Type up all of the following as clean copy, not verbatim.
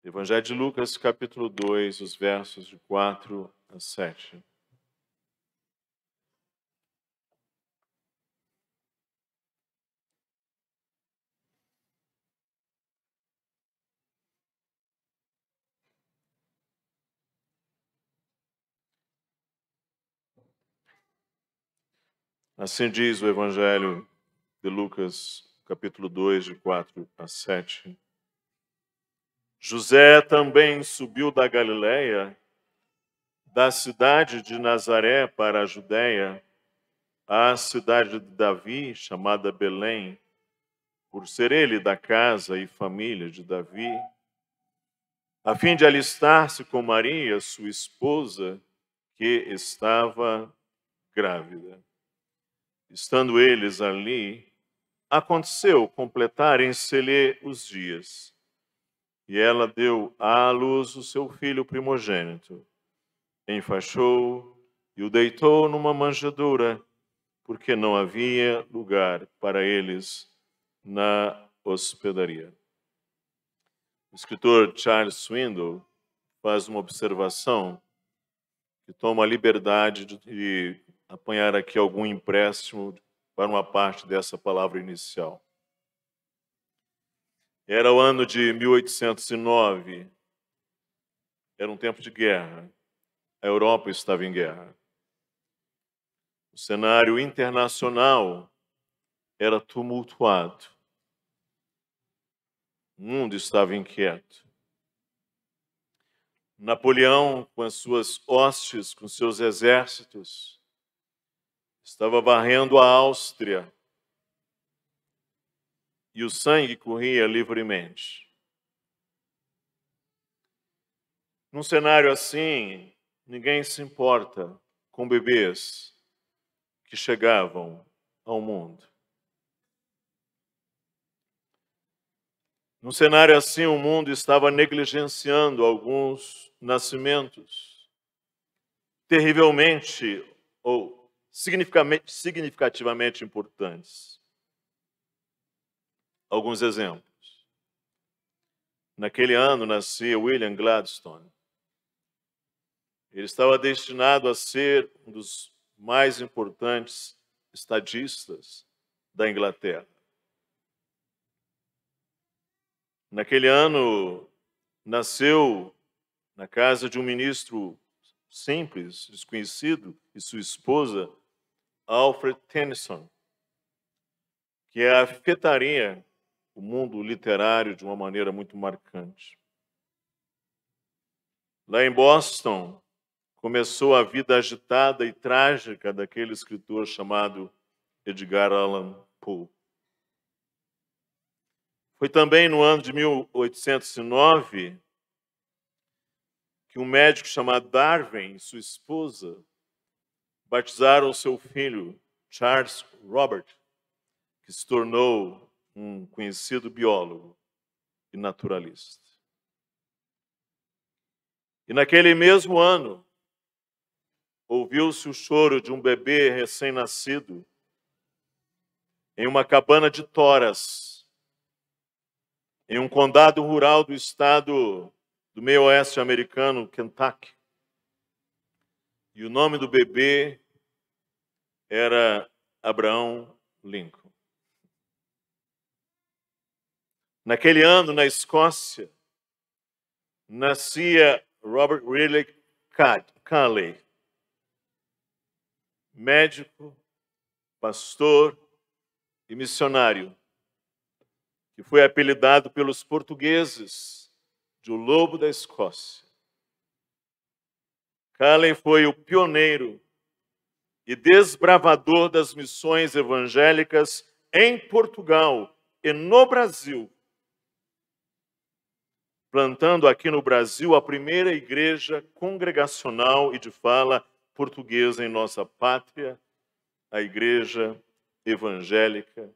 Evangelho de Lucas, capítulo 2, os versos de 4 a 7. Assim diz o Evangelho de Lucas, capítulo 2, de 4 a 7. José também subiu da Galiléia, da cidade de Nazaré para a Judéia, à cidade de Davi, chamada Belém, por ser ele da casa e família de Davi, a fim de alistar-se com Maria, sua esposa, que estava grávida. Estando eles ali, aconteceu completarem-se-lhe os dias, e ela deu à luz o seu filho primogênito, enfaixou e o deitou numa manjedoura, porque não havia lugar para eles na hospedaria. O escritor Charles Swindoll faz uma observação que toma a liberdade de apanhar aqui algum empréstimo para uma parte dessa palavra inicial. Era o ano de 1809, era um tempo de guerra, a Europa estava em guerra. O cenário internacional era tumultuado, o mundo estava inquieto. Napoleão, com as suas hostes, com seus exércitos, estava varrendo a Áustria, e o sangue corria livremente. Num cenário assim, ninguém se importa com bebês que chegavam ao mundo. Num cenário assim, o mundo estava negligenciando alguns nascimentos terrivelmente ou significativamente importantes. Alguns exemplos. Naquele ano nascia William Gladstone. Ele estava destinado a ser um dos mais importantes estadistas da Inglaterra. Naquele ano, nasceu na casa de um ministro simples, desconhecido, e sua esposa, Alfred Tennyson, que afetaria o mundo literário de uma maneira muito marcante. Lá em Boston, começou a vida agitada e trágica daquele escritor chamado Edgar Allan Poe. Foi também no ano de 1809 que um médico chamado Darwin e sua esposa batizaram seu filho, Charles Robert, que se tornou um conhecido biólogo e naturalista. E naquele mesmo ano, ouviu-se o choro de um bebê recém-nascido em uma cabana de toras, em um condado rural do estado do meio-oeste americano, Kentucky. E o nome do bebê era Abraham Lincoln. Naquele ano, na Escócia, nascia Robert Ridley Calley, médico, pastor e missionário, que foi apelidado pelos portugueses de o Lobo da Escócia. Calley foi o pioneiro e desbravador das missões evangélicas em Portugal e no Brasil, plantando aqui no Brasil a primeira igreja congregacional e de fala portuguesa em nossa pátria, a Igreja Evangélica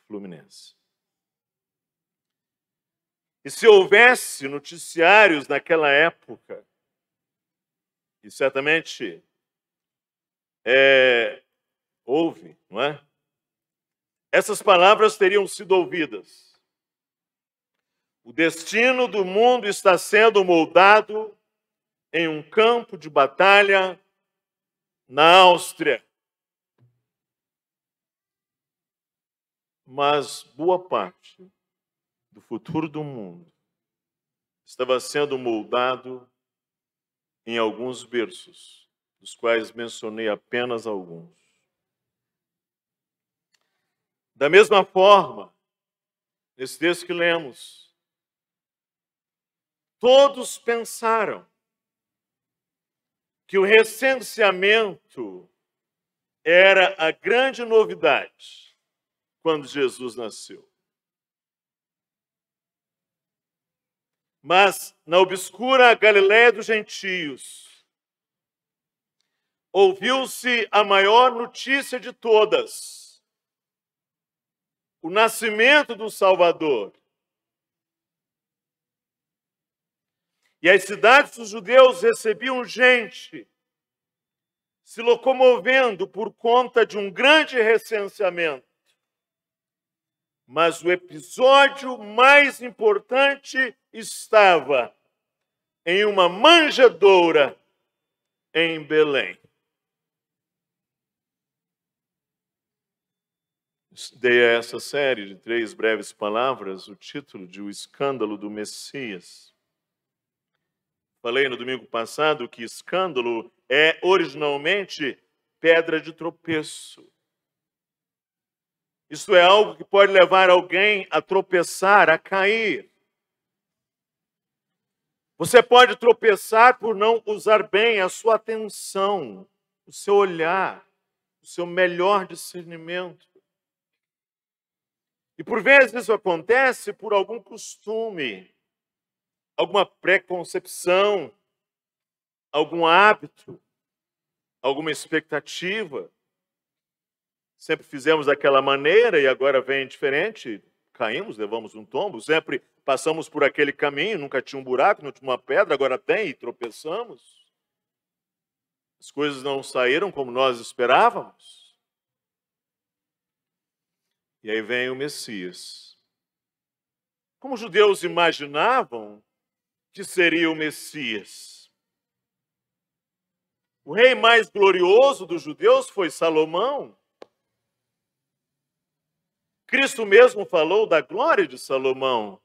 Fluminense. E se houvesse noticiários naquela época, e certamente houve, não é? Essas palavras teriam sido ouvidas. O destino do mundo está sendo moldado em um campo de batalha na Áustria. Mas boa parte do futuro do mundo estava sendo moldado em alguns berços, dos quais mencionei apenas alguns. Da mesma forma, nesse texto que lemos, todos pensaram que o recenseamento era a grande novidade quando Jesus nasceu. Mas na obscura Galiléia dos gentios, ouviu-se a maior notícia de todas: o nascimento do Salvador. E as cidades dos judeus recebiam gente se locomovendo por conta de um grande recenseamento. Mas o episódio mais importante estava em uma manjedoura em Belém. Dei a essa série de 3 breves palavras o título de O Escândalo do Messias. Falei no domingo passado que escândalo é originalmente pedra de tropeço. Isto é algo que pode levar alguém a tropeçar, a cair. Você pode tropeçar por não usar bem a sua atenção, o seu olhar, o seu melhor discernimento. E por vezes isso acontece por algum costume, alguma preconcepção, algum hábito, alguma expectativa. Sempre fizemos daquela maneira e agora vem diferente, caímos, levamos um tombo. Sempre passamos por aquele caminho, nunca tinha um buraco, não tinha uma pedra, agora tem e tropeçamos. As coisas não saíram como nós esperávamos. E aí vem o Messias. Como os judeus imaginavam que seria o Messias? O rei mais glorioso dos judeus foi Salomão. Cristo mesmo falou da glória de Salomão.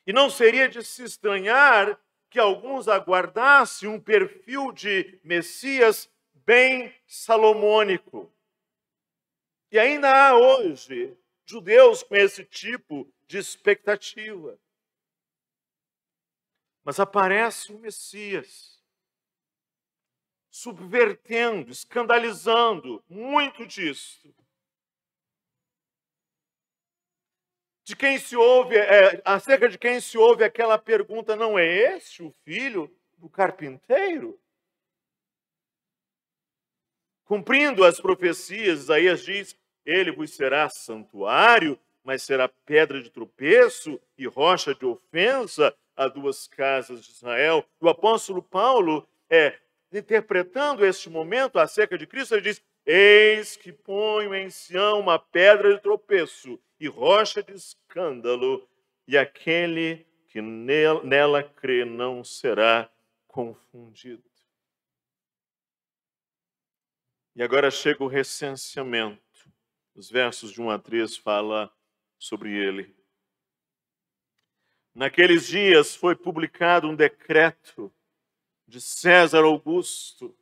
E não seria de se estranhar que alguns aguardassem um perfil de Messias bem salomônico. E ainda há hoje judeus com esse tipo de expectativa. Mas aparece o Messias, subvertendo, escandalizando muito disso. De quem se ouve, acerca de quem se ouve aquela pergunta: não é este o filho do carpinteiro? Cumprindo as profecias, Isaías diz: ele vos será santuário, mas será pedra de tropeço e rocha de ofensa a 2 casas de Israel. O apóstolo Paulo, interpretando este momento acerca de Cristo, ele diz: eis que ponho em Sião uma pedra de tropeço e rocha de escândalo, e aquele que nela crê não será confundido. E agora chega o recenseamento. Os versos de 1 a 3 fala sobre ele. Naqueles dias foi publicado um decreto de César Augusto,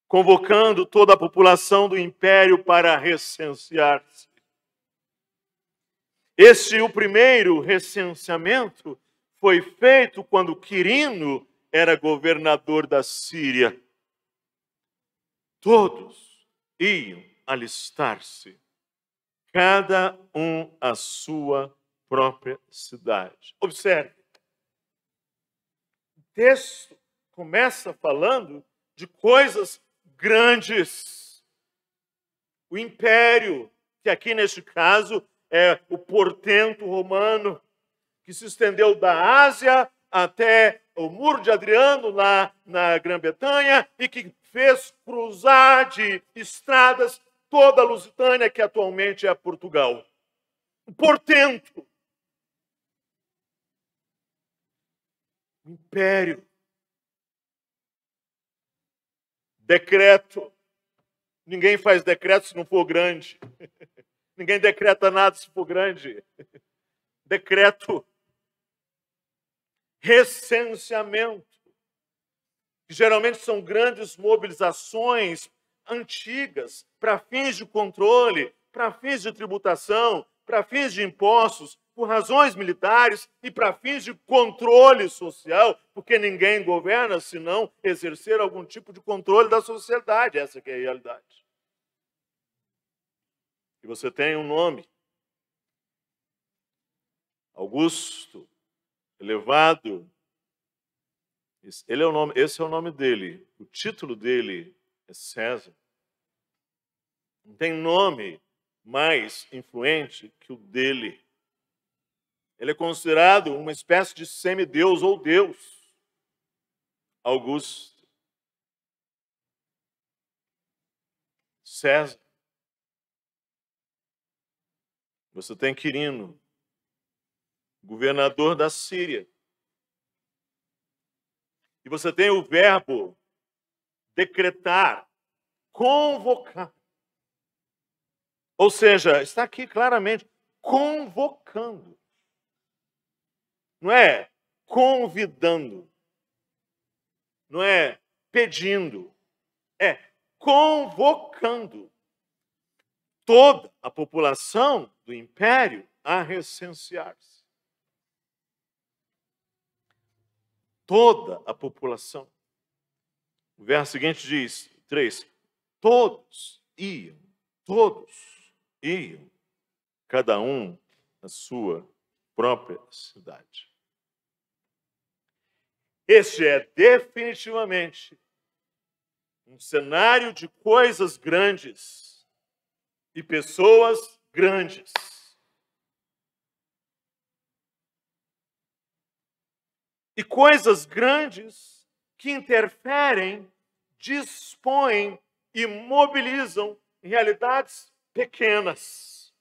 convocando toda a população do império para recensear-se. O primeiro recenseamento foi feito quando Quirino era governador da Síria. Todos iam alistar-se, cada um à sua própria cidade. Observe, o texto começa falando de coisas grandes. O império, que aqui neste caso é o portento romano, que se estendeu da Ásia até o Muro de Adriano, lá na Grã-Bretanha, e que fez cruzar de estradas toda a Lusitânia, que atualmente é Portugal. um portento. Um império. Decreto. Ninguém faz decreto se não for grande. Ninguém decreta nada se for grande. Decreto. Recenseamento. Que geralmente são grandes mobilizações antigas para fins de controle, para fins de tributação, para fins de impostos, por razões militares e para fins de controle social, porque ninguém governa se não exercer algum tipo de controle da sociedade. Essa que é a realidade. E você tem um nome, Augusto, elevado. Esse é o nome dele. O título dele é César. Não tem nome mais influente que o dele. Ele é considerado uma espécie de semideus ou deus. Augusto. César. Você tem Quirino, governador da Síria. E você tem o verbo decretar, convocar. Ou seja, está aqui claramente, convocando. Não é convidando. Não é pedindo. É convocando toda a população do império a recensear-se. Toda a população. O verso seguinte diz, 3, todos iam, cada um na sua própria cidade. Este é definitivamente um cenário de coisas grandes e pessoas grandes. E coisas grandes que interferem, dispõem e mobilizam realidades pequenas.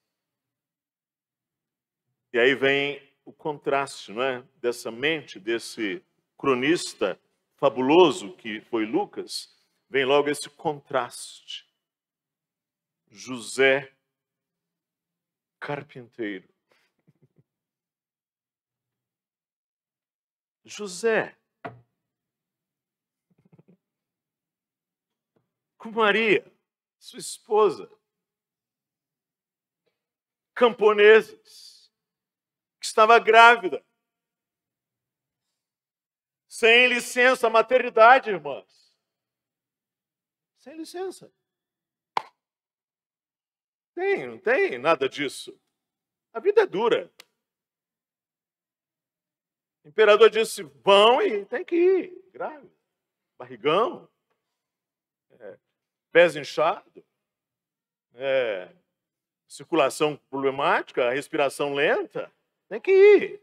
E aí vem o contraste, não é? Dessa mente, desse cronista fabuloso que foi Lucas, vem logo esse contraste. José, carpinteiro. José, com Maria, sua esposa, camponeses, que estava grávida, sem licença maternidade, irmãs. Sem licença. Não tem nada disso. A vida é dura. O imperador disse, vão e tem que ir. Grávida, barrigão, pés inchados, circulação problemática, respiração lenta. Tem que ir.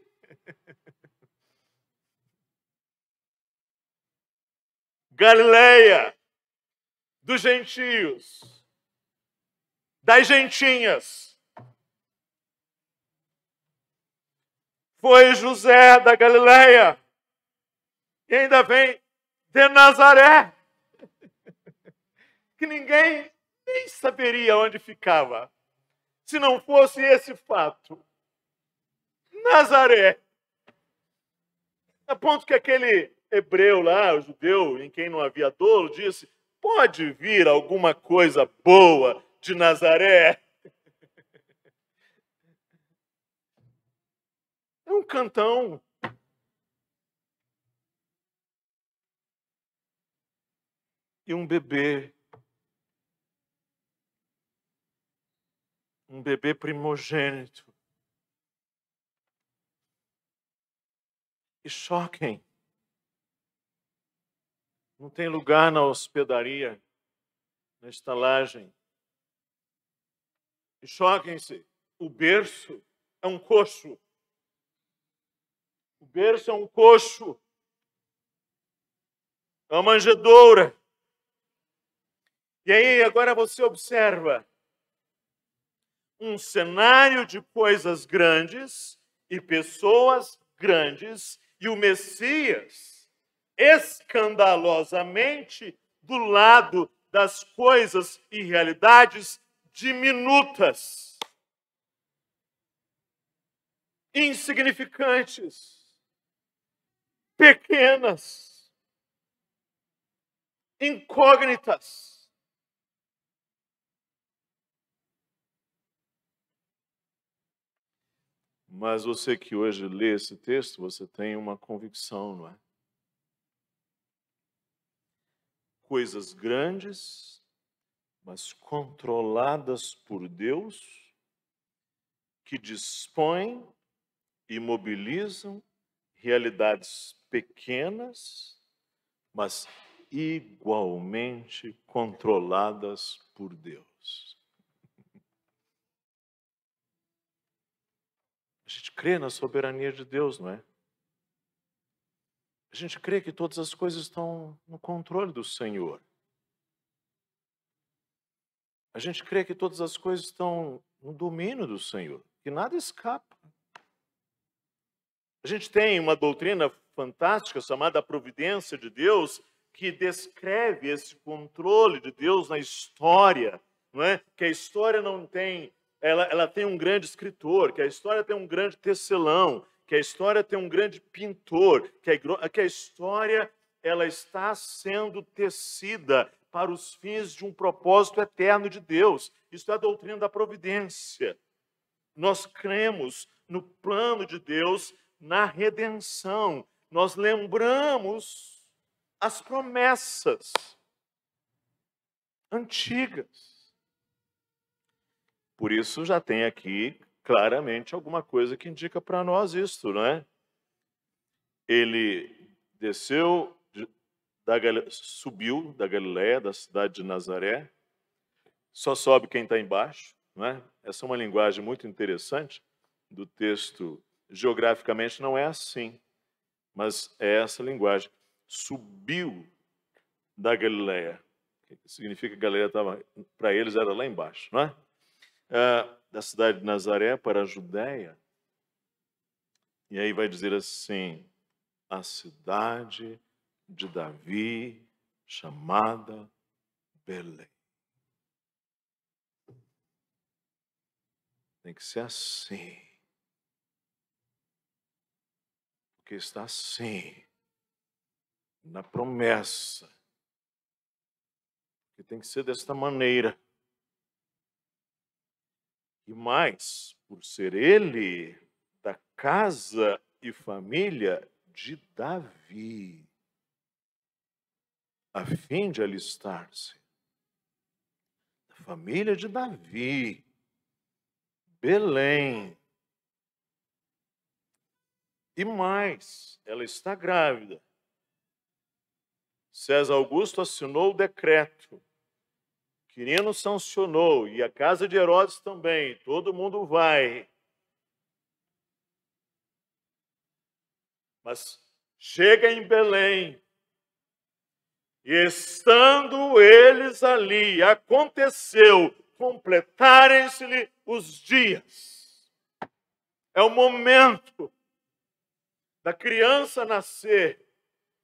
Galileia, dos gentios, das gentinhas. Foi José da Galileia. E ainda vem de Nazaré. Que ninguém nem saberia onde ficava, se não fosse esse fato. Nazaré. A ponto que aquele hebreu lá, o judeu, em quem não havia dolo, disse, pode vir alguma coisa boa de Nazaré? É um cantão. E um bebê. Um bebê primogênito. E choquem. Não tem lugar na hospedaria, na estalagem. E choquem-se. O berço é um coxo. O berço é um coxo. É uma manjedoura. E aí, agora você observa. um cenário de coisas grandes e pessoas grandes, e o Messias, escandalosamente, do lado das coisas e realidades diminutas, insignificantes, pequenas, incógnitas. Mas você que hoje lê esse texto, você tem uma convicção, não é? Coisas grandes, mas controladas por Deus, que dispõem e mobilizam realidades pequenas, mas igualmente controladas por Deus. A gente crê na soberania de Deus, não é? A gente crê que todas as coisas estão no controle do Senhor. A gente crê que todas as coisas estão no domínio do Senhor, que nada escapa. A gente tem uma doutrina fantástica chamada providência de Deus, que descreve esse controle de Deus na história, não é? Que a história não tem, ela tem um grande escritor, que a história tem um grande tecelão, que a história tem um grande pintor, que a história ela está sendo tecida para os fins de um propósito eterno de Deus. Isso é a doutrina da providência. Nós cremos no plano de Deus, na redenção. Nós lembramos as promessas antigas. Por isso já tem aqui claramente alguma coisa que indica para nós isto, não é? Ele desceu, subiu da Galiléia, da cidade de Nazaré. Só sobe quem está embaixo, não é? Essa é uma linguagem muito interessante do texto. Geograficamente não é assim, mas é essa linguagem. Subiu da Galiléia. O que significa que a Galiléia estava, para eles, era lá embaixo, não é? Da cidade de Nazaré para a Judéia. E aí vai dizer assim, a cidade de Davi, chamada Belém. Tem que ser assim. Porque está assim, na promessa. Que tem que ser desta maneira. E mais, por ser ele da casa e família de Davi, a fim de alistar-se. Da família de Davi, Belém. E mais, ela está grávida. César Augusto assinou o decreto. Quirino sancionou, e a casa de Herodes também. Todo mundo vai. Mas chega em Belém, e estando eles ali, aconteceu completarem-se-lhe os dias. É o momento da criança nascer,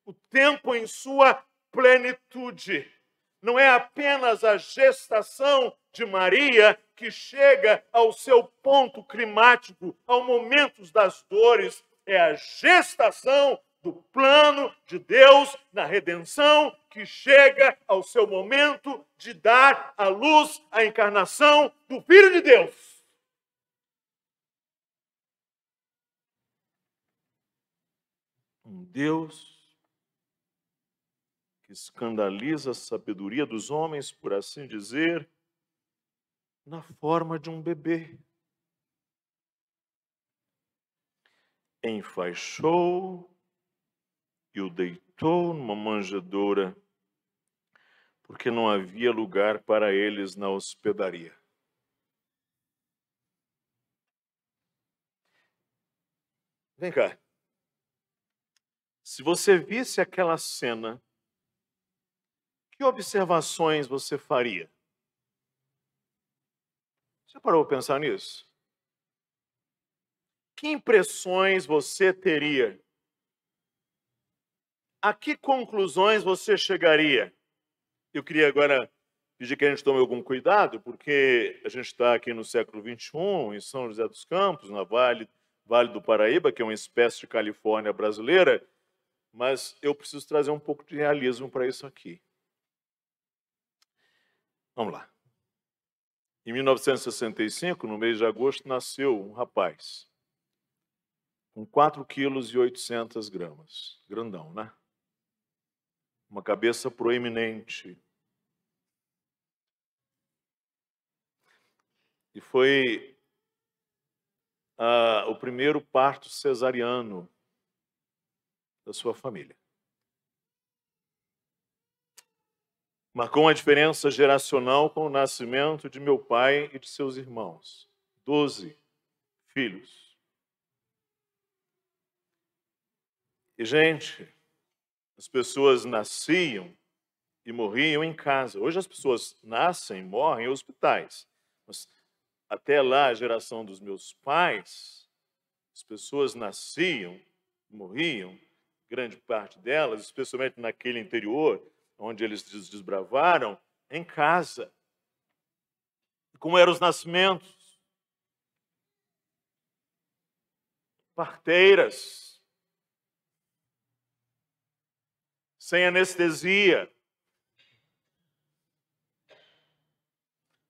o tempo em sua plenitude. Não é apenas a gestação de Maria que chega ao seu ponto climático, ao momento das dores, é a gestação do plano de Deus na redenção que chega ao seu momento de dar à luz a encarnação do Filho de Deus. Um Deus que escandaliza a sabedoria dos homens, por assim dizer, na forma de um bebê. Enfaixou e o deitou numa manjedoura, porque não havia lugar para eles na hospedaria. Vem cá. Se você visse aquela cena, que observações você faria? Você parou para pensar nisso? Que impressões você teria? A que conclusões você chegaria? Eu queria agora pedir que a gente tome algum cuidado, porque a gente está aqui no século XXI, em São José dos Campos, na Vale do Paraíba, que é uma espécie de Califórnia brasileira, mas eu preciso trazer um pouco de realismo para isso aqui. Vamos lá. Em 1965, no mês de agosto, nasceu um rapaz com 4,8 kg. Grandão, né? Uma cabeça proeminente. E foi o primeiro parto cesariano da sua família. Marcou uma diferença geracional com o nascimento de meu pai e de seus irmãos. 12 filhos. E, gente, as pessoas nasciam e morriam em casa. Hoje as pessoas nascem e morrem em hospitais. Mas até lá, a geração dos meus pais, as pessoas nasciam e morriam, grande parte delas, especialmente naquele interior, onde eles desbravaram, em casa. Como eram os nascimentos? Parteiras, sem anestesia.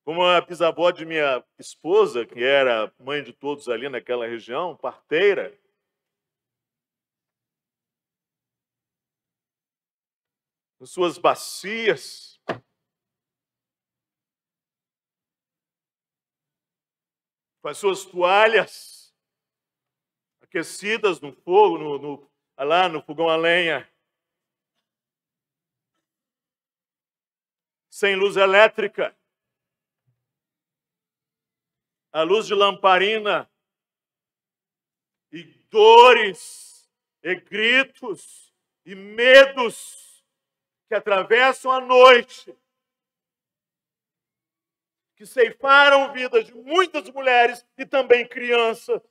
Como a bisavó de minha esposa, que era mãe de todos ali naquela região, parteira. Com suas bacias. Com as suas toalhas aquecidas no fogo, lá no fogão a lenha. Sem luz elétrica. A luz de lamparina. E dores, e gritos, e medos que atravessam a noite, que ceifaram vidas de muitas mulheres e também crianças.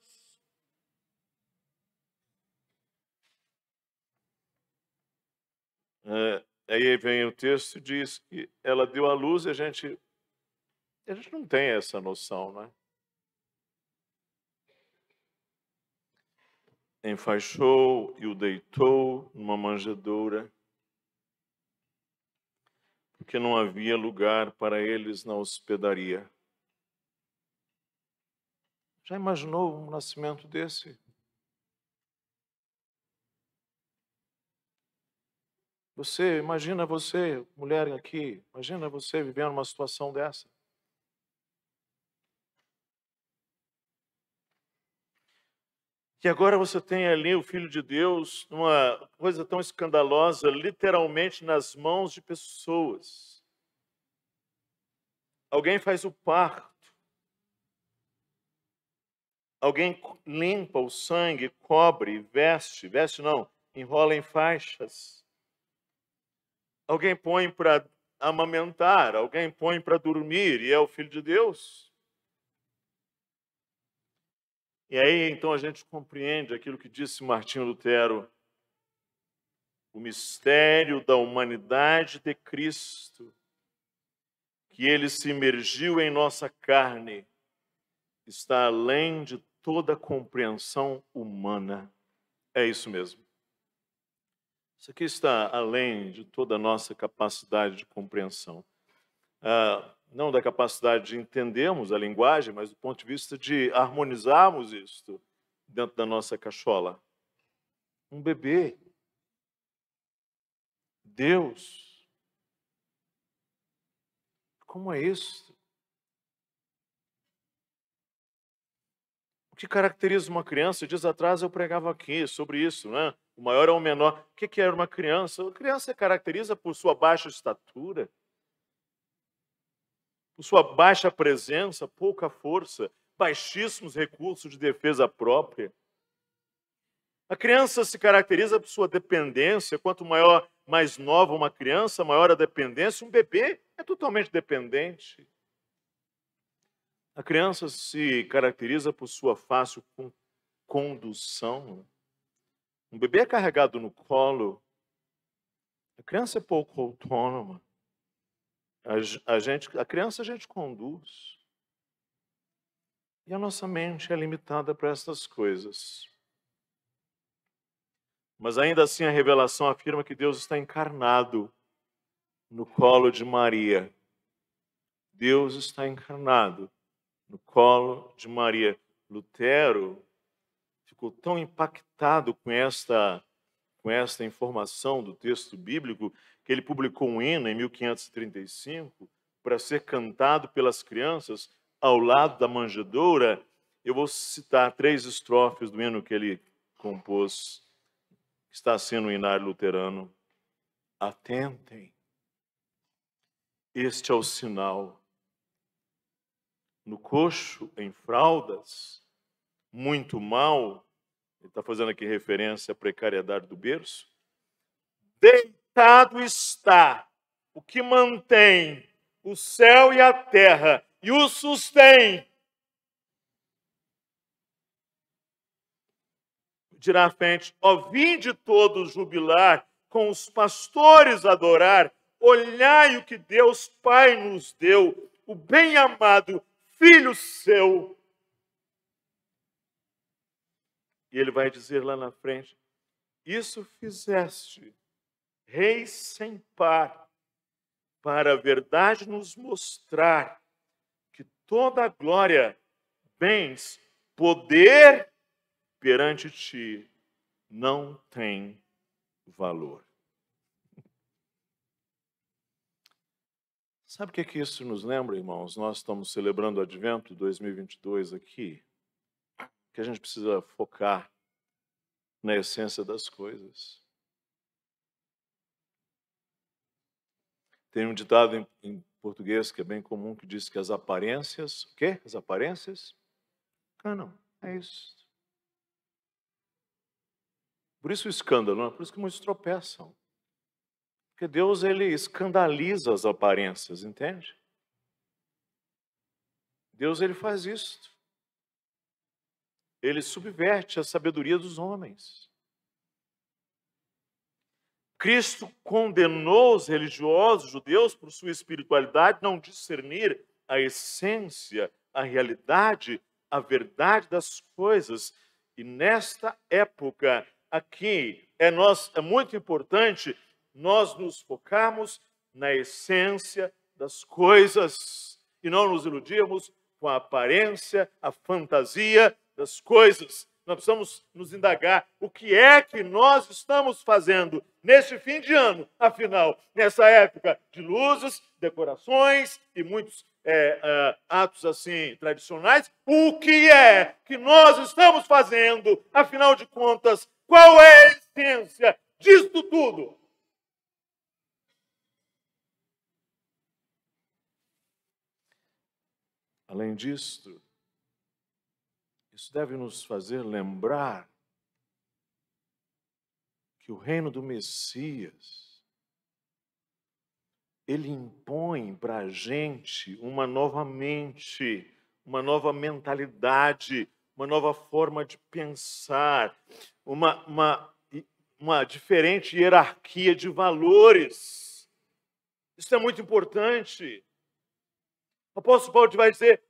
Aí vem o texto e diz que ela deu à luz e a gente não tem essa noção, né? Enfaixou e o deitou numa manjedoura, porque não havia lugar para eles na hospedaria. Já imaginou um nascimento desse? Imagina você, mulher aqui, imagina você vivendo uma situação dessa. Que agora você tem ali o Filho de Deus, uma coisa tão escandalosa, literalmente nas mãos de pessoas. Alguém faz o parto. Alguém limpa o sangue, cobre, veste não, enrola em faixas. Alguém põe para amamentar, alguém põe para dormir, e é o Filho de Deus. E aí, então, a gente compreende aquilo que disse Martinho Lutero, o mistério da humanidade de Cristo, que ele se imergiu em nossa carne, está além de toda compreensão humana. É isso mesmo. Isso aqui está além de toda a nossa capacidade de compreensão. Não da capacidade de entendermos a linguagem, mas do ponto de vista de harmonizarmos isto dentro da nossa cachola. Um bebê. Deus. Como é isso? O que caracteriza uma criança? Dias atrás eu pregava aqui sobre isso, né? O maior é o menor. O que era uma criança? A criança se caracteriza por sua baixa estatura, por sua baixa presença, pouca força, baixíssimos recursos de defesa própria. A criança se caracteriza por sua dependência. Quanto mais nova uma criança, maior a dependência. Um bebê é totalmente dependente. A criança se caracteriza por sua fácil condução. Um bebê carregado no colo, a criança é pouco autônoma. A criança a gente conduz. E a nossa mente é limitada para essas coisas. Mas ainda assim a revelação afirma que Deus está encarnado no colo de Maria. Deus está encarnado no colo de Maria. Lutero ficou tão impactado com esta informação do texto bíblico que ele publicou um hino em 1535 para ser cantado pelas crianças ao lado da manjedoura. Eu vou citar 3 estrofes do hino que ele compôs, que está sendo o hinário luterano. Atentem, este é o sinal. No coxo, em fraldas, muito mal, ele está fazendo aqui referência à precariedade do berço, deitado está o que mantém o céu e a terra e o sustém. Dirá à frente, ó, vinde todos jubilar, com os pastores adorar, olhai o que Deus Pai nos deu, o bem-amado Filho seu. E ele vai dizer lá na frente, isso fizeste, Rei sem par, para a verdade nos mostrar que toda a glória, bens, poder perante ti não tem valor. Sabe o que isso nos lembra, irmãos? Nós estamos celebrando o Advento 2022 aqui, que a gente precisa focar na essência das coisas. Tem um ditado em português que é bem comum, que diz que as aparências... O quê? As aparências? Não, é isso. Por isso o escândalo, não é? Por isso que muitos tropeçam. Porque Deus, ele escandaliza as aparências, entende? Deus, ele faz isso. Ele subverte a sabedoria dos homens. Cristo condenou os religiosos judeus por sua espiritualidade não discernir a essência, a realidade, a verdade das coisas. E nesta época aqui, é muito importante nós nos focarmos na essência das coisas e não nos iludirmos com a aparência, a fantasia das coisas. Nós precisamos nos indagar o que é que nós estamos fazendo neste fim de ano, afinal, nessa época de luzes, decorações e muitos atos assim tradicionais, o que é que nós estamos fazendo, afinal de contas, qual é a essência disto tudo? Além disto, isso deve nos fazer lembrar que o reino do Messias, ele impõe para a gente uma nova mente, uma nova mentalidade, uma nova forma de pensar, uma diferente hierarquia de valores. Isso é muito importante. O apóstolo Paulo vai dizer,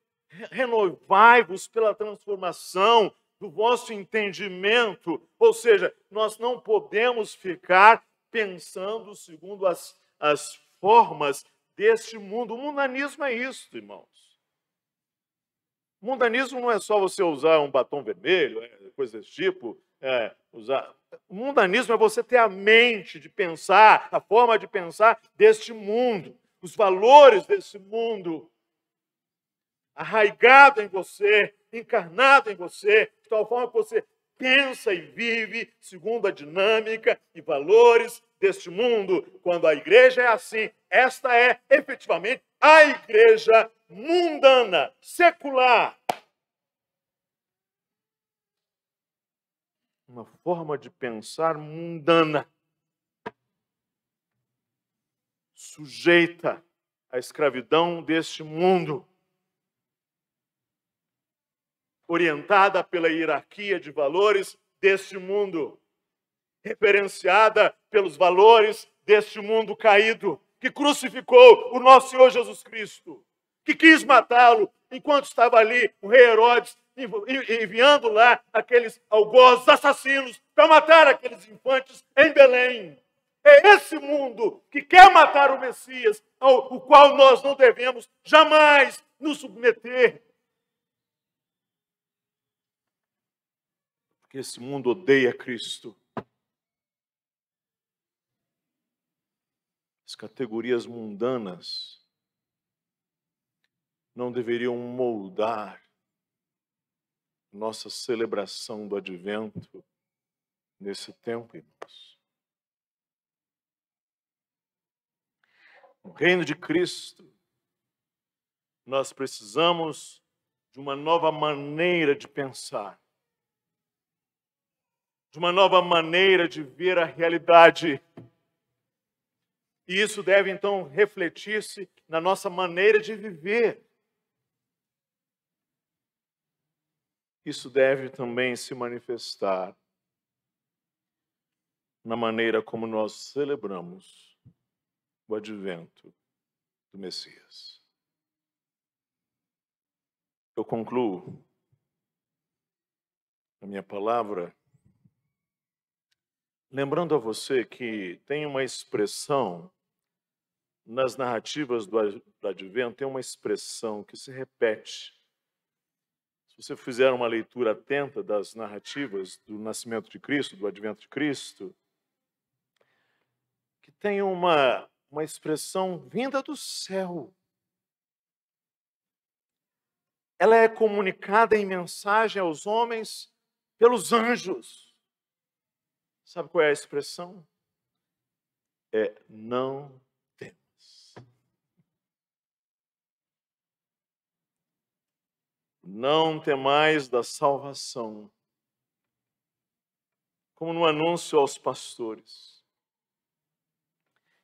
renovai-vos pela transformação do vosso entendimento. Ou seja, nós não podemos ficar pensando segundo as formas deste mundo. O mundanismo é isso, irmãos. O mundanismo não é só você usar um batom vermelho, coisa desse tipo. O mundanismo é você ter a mente de pensar, a forma de pensar deste mundo, os valores desse mundo, arraigado em você, encarnado em você, de tal forma que você pensa e vive segundo a dinâmica e valores deste mundo. Quando a igreja é assim, esta é efetivamente a igreja mundana, secular. Uma forma de pensar mundana, sujeita à escravidão deste mundo. orientada pela hierarquia de valores deste mundo, referenciada pelos valores deste mundo caído, que crucificou o nosso Senhor Jesus Cristo, que quis matá-lo enquanto estava ali o rei Herodes, enviando lá aqueles algozes assassinos para matar aqueles infantes em Belém. É esse mundo que quer matar o Messias, ao qual nós não devemos jamais nos submeter. Porque esse mundo odeia Cristo. As categorias mundanas não deveriam moldar nossa celebração do advento nesse tempo, irmãos. No reino de Cristo, nós precisamos de uma nova maneira de pensar, de uma nova maneira de ver a realidade. E isso deve, então, refletir-se na nossa maneira de viver. Isso deve também se manifestar na maneira como nós celebramos o advento do Messias. Eu concluo a minha palavra lembrando a você que tem uma expressão nas narrativas do advento, tem uma expressão que se repete. Se você fizer uma leitura atenta das narrativas do nascimento de Cristo, do advento de Cristo, que tem uma expressão vinda do céu. Ela é comunicada em mensagem aos homens pelos anjos. Sabe qual é a expressão? É não temas. Não temais da salvação. Como no anúncio aos pastores.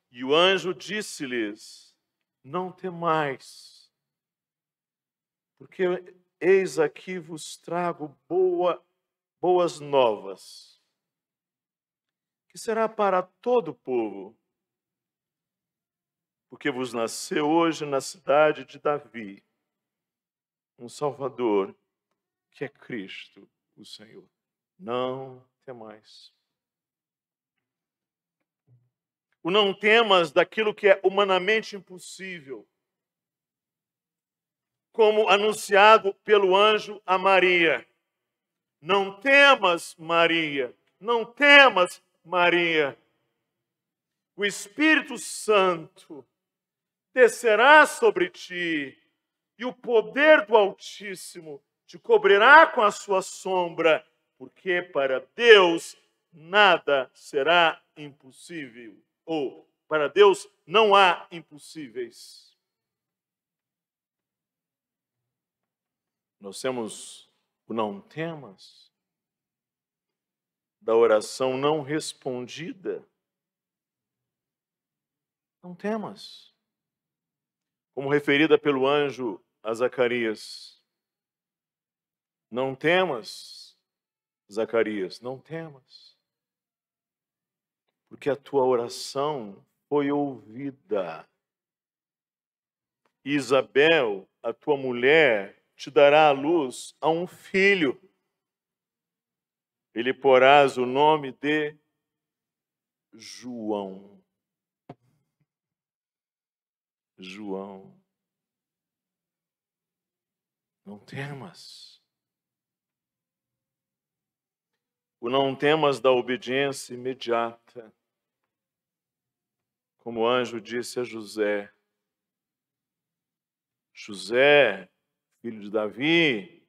E o anjo disse-lhes: não temais, porque eis aqui vos trago boas novas, que será para todo o povo, porque vos nasceu hoje na cidade de Davi um Salvador, que é Cristo, o Senhor. Não temais. O não temas daquilo que é humanamente impossível, como anunciado pelo anjo a Maria. Não temas, Maria. Não temas, Maria. O Espírito Santo descerá sobre ti, e o poder do Altíssimo te cobrirá com a sua sombra, porque para Deus nada será impossível. Ou, para Deus não há impossíveis. Nós temos o não temas da oração não respondida. Não temas. Como referida pelo anjo a Zacarias. Não temas, Zacarias, não temas. Porque a tua oração foi ouvida. Isabel, a tua mulher, te dará à luz a um filho. Ele porás o nome de João. João. Não temas. O não temas da obediência imediata. Como o anjo disse a José. José, filho de Davi,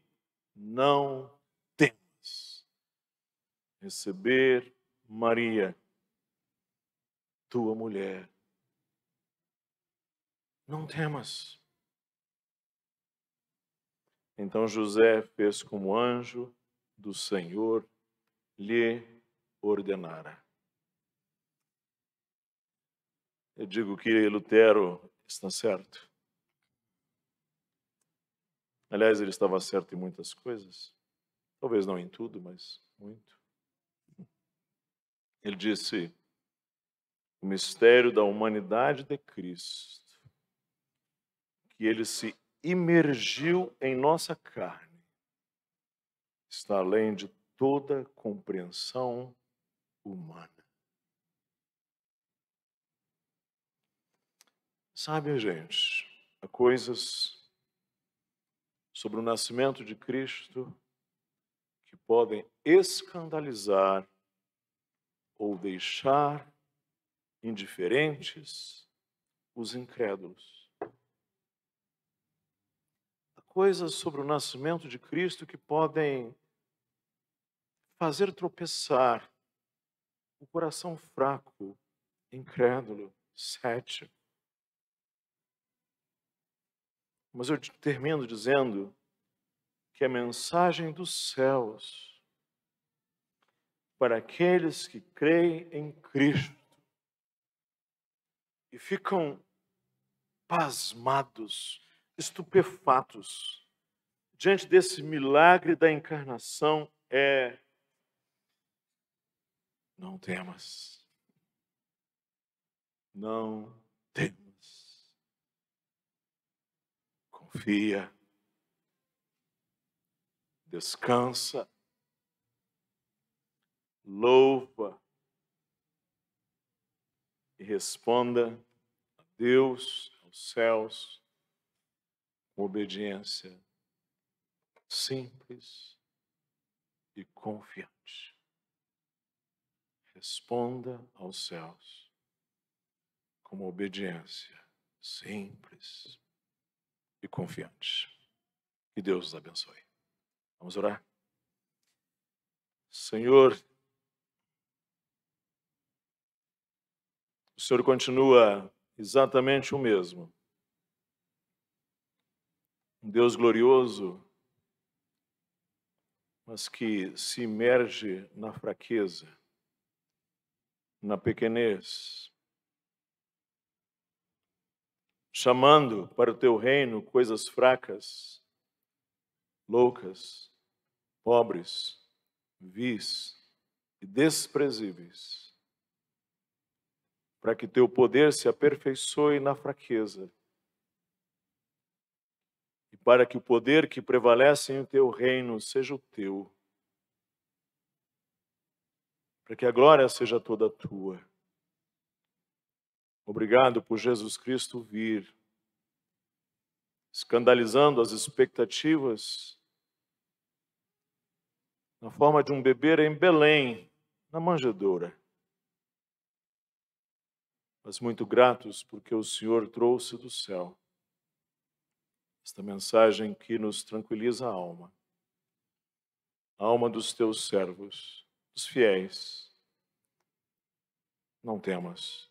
não temas receber Maria, tua mulher. Não temas. Então José fez como anjo do Senhor lhe ordenara. Eu digo que Lutero está certo. Aliás, ele estava certo em muitas coisas. Talvez não em tudo, mas muito. Ele disse: o mistério da humanidade de Cristo, que ele se imergiu em nossa carne, está além de toda compreensão humana. Sabe, gente, há coisas sobre o nascimento de Cristo que podem escandalizar ou deixar indiferentes os incrédulos. Há coisas sobre o nascimento de Cristo que podem fazer tropeçar o coração fraco, incrédulo, cético. Mas eu termino dizendo que a mensagem dos céus para aqueles que creem em Cristo e ficam pasmados, estupefatos diante desse milagre da encarnação é: não temas, não temas, confia, descansa, louva e responda a Deus, aos céus, com obediência simples e confiante. Responda aos céus com uma obediência simples e confiante. Que Deus os abençoe. Vamos orar? Senhor, o Senhor continua exatamente o mesmo. Um Deus glorioso, mas que se imerge na fraqueza, na pequenez, chamando para o teu reino coisas fracas, loucas, pobres, vis e desprezíveis, para que teu poder se aperfeiçoe na fraqueza e para que o poder que prevalece em teu reino seja o teu, para que a glória seja toda tua. Obrigado por Jesus Cristo vir, escandalizando as expectativas na forma de um bebê em Belém, na manjedoura. Mas muito gratos porque o Senhor trouxe do céu esta mensagem que nos tranquiliza a alma dos teus servos, dos fiéis. Não temas,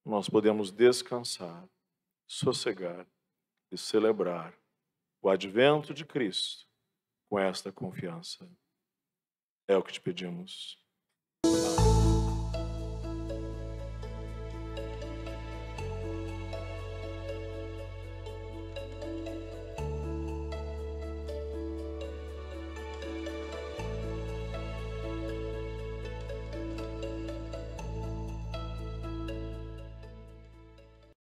nós podemos descansar, sossegar e celebrar o advento de Cristo com esta confiança. É o que te pedimos. Amém.